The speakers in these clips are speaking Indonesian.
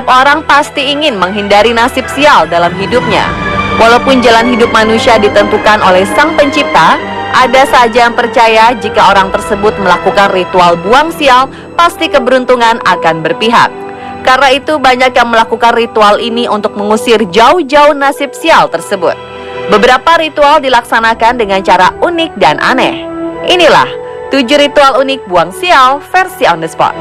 Setiap orang pasti ingin menghindari nasib sial dalam hidupnya. Walaupun jalan hidup manusia ditentukan oleh Sang Pencipta, ada saja yang percaya jika orang tersebut melakukan ritual buang sial, pasti keberuntungan akan berpihak. Karena itu banyak yang melakukan ritual ini untuk mengusir jauh-jauh nasib sial tersebut. Beberapa ritual dilaksanakan dengan cara unik dan aneh. Inilah 7 ritual unik buang sial versi on the spot.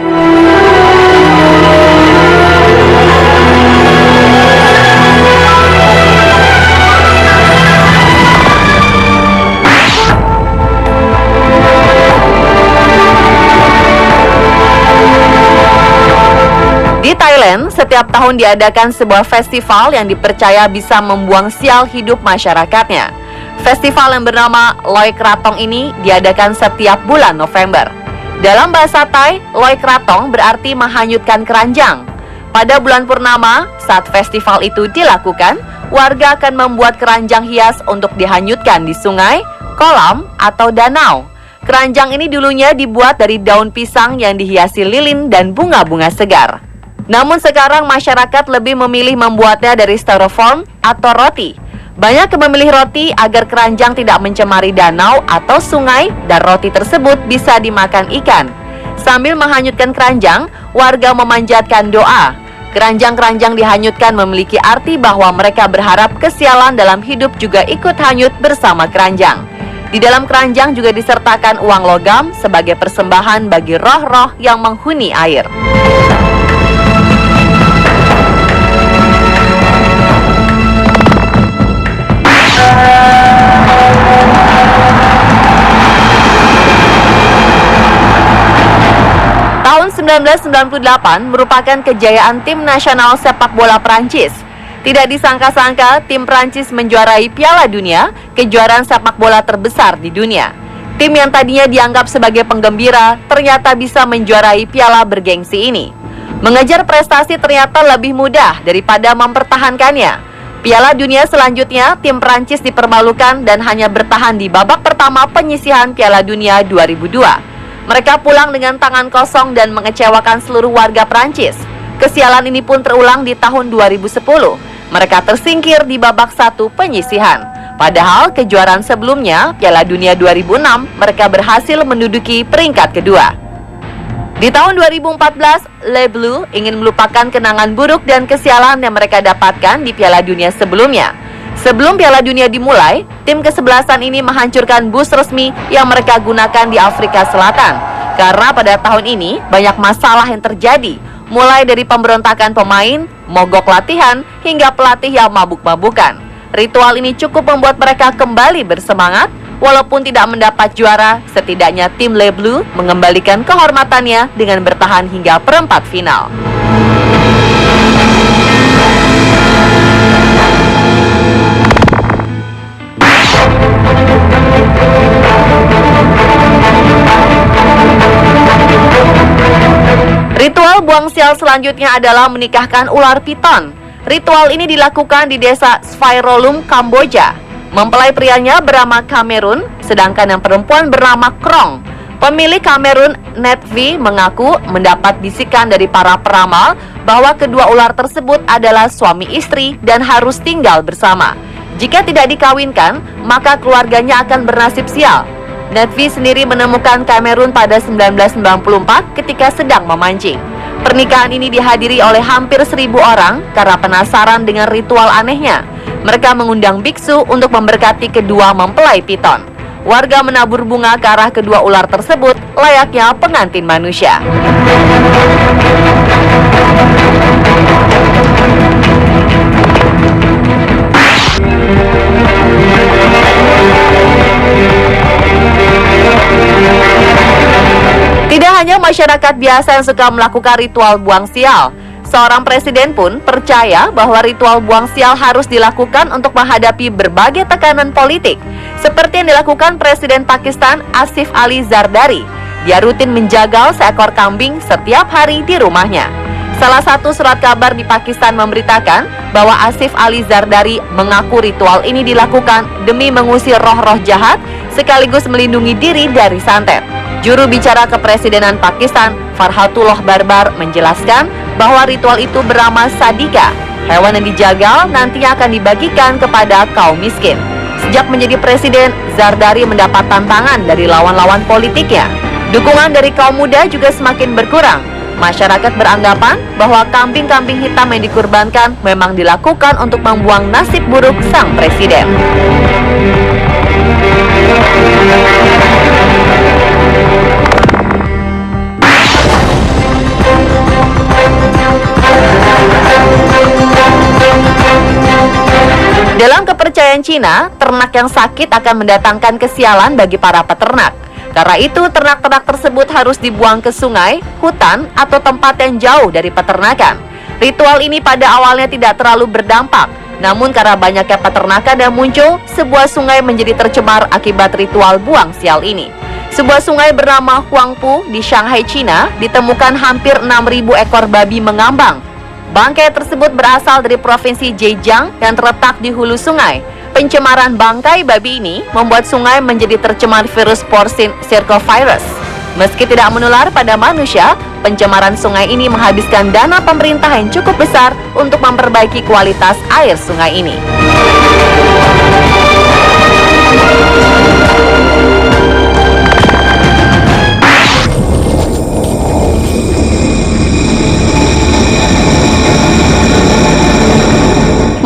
Di Thailand, setiap tahun diadakan sebuah festival yang dipercaya bisa membuang sial hidup masyarakatnya. Festival yang bernama Loy Krathong ini diadakan setiap bulan November. Dalam bahasa Thai, Loy Krathong berarti menghanyutkan keranjang. Pada bulan purnama, saat festival itu dilakukan, warga akan membuat keranjang hias untuk dihanyutkan di sungai, kolam, atau danau. Keranjang ini dulunya dibuat dari daun pisang yang dihiasi lilin dan bunga-bunga segar. Namun sekarang masyarakat lebih memilih membuatnya dari styrofoam atau roti. Banyak yang memilih roti agar keranjang tidak mencemari danau atau sungai dan roti tersebut bisa dimakan ikan. Sambil menghanyutkan keranjang, warga memanjatkan doa. Keranjang-keranjang dihanyutkan memiliki arti bahwa mereka berharap kesialan dalam hidup juga ikut hanyut bersama keranjang. Di dalam keranjang juga disertakan uang logam sebagai persembahan bagi roh-roh yang menghuni air. Tahun 1998 merupakan kejayaan tim nasional sepak bola Prancis. Tidak disangka-sangka, tim Prancis menjuarai Piala Dunia, kejuaraan sepak bola terbesar di dunia. Tim yang tadinya dianggap sebagai penggembira, ternyata bisa menjuarai piala bergengsi ini. Mengejar prestasi ternyata lebih mudah daripada mempertahankannya. Piala Dunia selanjutnya, tim Prancis dipermalukan dan hanya bertahan di babak pertama penyisihan Piala Dunia 2002. Mereka pulang dengan tangan kosong dan mengecewakan seluruh warga Prancis. Kesialan ini pun terulang di tahun 2010. Mereka tersingkir di babak 1 penyisihan. Padahal kejuaraan sebelumnya, Piala Dunia 2006, mereka berhasil menduduki peringkat kedua. Di tahun 2014, Les Bleus ingin melupakan kenangan buruk dan kesialan yang mereka dapatkan di Piala Dunia sebelumnya. Sebelum Piala Dunia dimulai, tim kesebelasan ini menghancurkan bus resmi yang mereka gunakan di Afrika Selatan. Karena pada tahun ini banyak masalah yang terjadi, mulai dari pemberontakan pemain, mogok latihan, hingga pelatih yang mabuk-mabukan. Ritual ini cukup membuat mereka kembali bersemangat. Walaupun tidak mendapat juara, setidaknya tim Les Bleus mengembalikan kehormatannya dengan bertahan hingga perempat final. Ritual buang sial selanjutnya adalah menikahkan ular piton. Ritual ini dilakukan di desa Svairolum, Kamboja. Mempelai prianya bernama Kamerun, sedangkan yang perempuan bernama Krong. Pemilik Kamerun, Netvi, mengaku mendapat bisikan dari para peramal bahwa kedua ular tersebut adalah suami istri dan harus tinggal bersama. Jika tidak dikawinkan, maka keluarganya akan bernasib sial. Netvi sendiri menemukan Kamerun pada 1994 ketika sedang memancing. Pernikahan ini dihadiri oleh hampir 1.000 orang karena penasaran dengan ritual anehnya. Mereka mengundang biksu untuk memberkati kedua mempelai piton. Warga menabur bunga ke arah kedua ular tersebut layaknya pengantin manusia. Tidak hanya masyarakat biasa yang suka melakukan ritual buang sial. Seorang presiden pun percaya bahwa ritual buang sial harus dilakukan untuk menghadapi berbagai tekanan politik, seperti yang dilakukan Presiden Pakistan Asif Ali Zardari. Dia rutin menjagal seekor kambing setiap hari di rumahnya. Salah satu surat kabar di Pakistan memberitakan bahwa Asif Ali Zardari mengaku ritual ini dilakukan demi mengusir roh-roh jahat sekaligus melindungi diri dari santet. Juru bicara kepresidenan Pakistan, Farhatullah Barbar, menjelaskan bahwa ritual itu bernama Sadika. Hewan yang dijagal nantinya akan dibagikan kepada kaum miskin. Sejak menjadi presiden, Zardari mendapat tantangan dari lawan-lawan politiknya. Dukungan dari kaum muda juga semakin berkurang. Masyarakat beranggapan bahwa kambing-kambing hitam yang dikurbankan memang dilakukan untuk membuang nasib buruk sang presiden. Dalam kepercayaan Cina, ternak yang sakit akan mendatangkan kesialan bagi para peternak. Karena itu, ternak-ternak tersebut harus dibuang ke sungai, hutan, atau tempat yang jauh dari peternakan. Ritual ini pada awalnya tidak terlalu berdampak, namun karena banyaknya peternakan yang muncul, sebuah sungai menjadi tercemar akibat ritual buang sial ini. Sebuah sungai bernama Huangpu di Shanghai, Cina, ditemukan hampir 6.000 ekor babi mengambang. Bangkai tersebut berasal dari provinsi Zhejiang yang terletak di hulu sungai. Pencemaran bangkai babi ini membuat sungai menjadi tercemar virus porcine circovirus. Meski tidak menular pada manusia, pencemaran sungai ini menghabiskan dana pemerintah yang cukup besar untuk memperbaiki kualitas air sungai ini.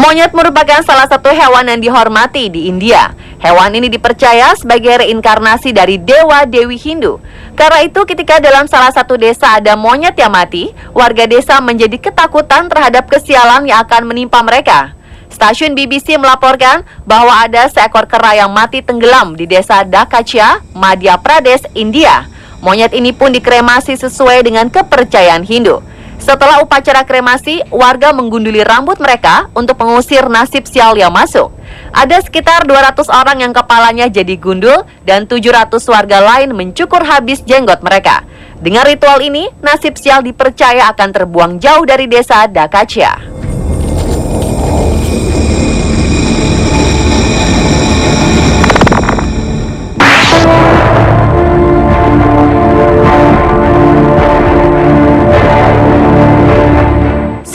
Monyet merupakan salah satu hewan yang dihormati di India. Hewan ini dipercaya sebagai reinkarnasi dari dewa Dewi Hindu. Karena itu, ketika dalam salah satu desa ada monyet yang mati, warga desa menjadi ketakutan terhadap kesialan yang akan menimpa mereka. Stasiun BBC melaporkan bahwa ada seekor kera yang mati tenggelam di desa Dakachya, Madhya Pradesh, India. Monyet ini pun dikremasi sesuai dengan kepercayaan Hindu. Setelah upacara kremasi, warga menggunduli rambut mereka untuk mengusir nasib sial yang masuk. Ada sekitar 200 orang yang kepalanya jadi gundul dan 700 warga lain mencukur habis jenggot mereka. Dengan ritual ini, nasib sial dipercaya akan terbuang jauh dari desa Dakachya.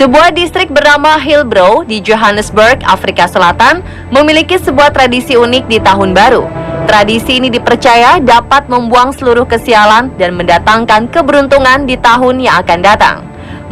Sebuah distrik bernama Hillbrow di Johannesburg, Afrika Selatan, memiliki sebuah tradisi unik di Tahun Baru. Tradisi ini dipercaya dapat membuang seluruh kesialan dan mendatangkan keberuntungan di tahun yang akan datang.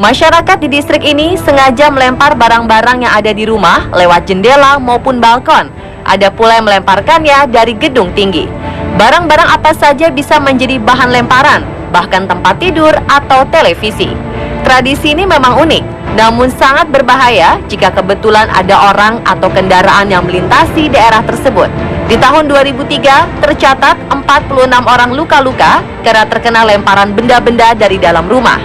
Masyarakat di distrik ini sengaja melempar barang-barang yang ada di rumah lewat jendela maupun balkon. Ada pula yang melemparkannya dari gedung tinggi. Barang-barang apa saja bisa menjadi bahan lemparan, bahkan tempat tidur atau televisi. Tradisi ini memang unik, namun sangat berbahaya jika kebetulan ada orang atau kendaraan yang melintasi daerah tersebut. Di tahun 2003, tercatat 46 orang luka-luka karena terkena lemparan benda-benda dari dalam rumah.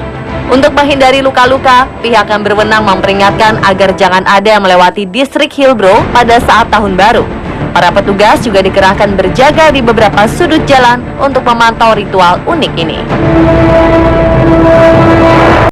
Untuk menghindari luka-luka, pihak yang berwenang memperingatkan agar jangan ada yang melewati distrik Hillbrow pada saat Tahun Baru. Para petugas juga dikerahkan berjaga di beberapa sudut jalan untuk memantau ritual unik ini.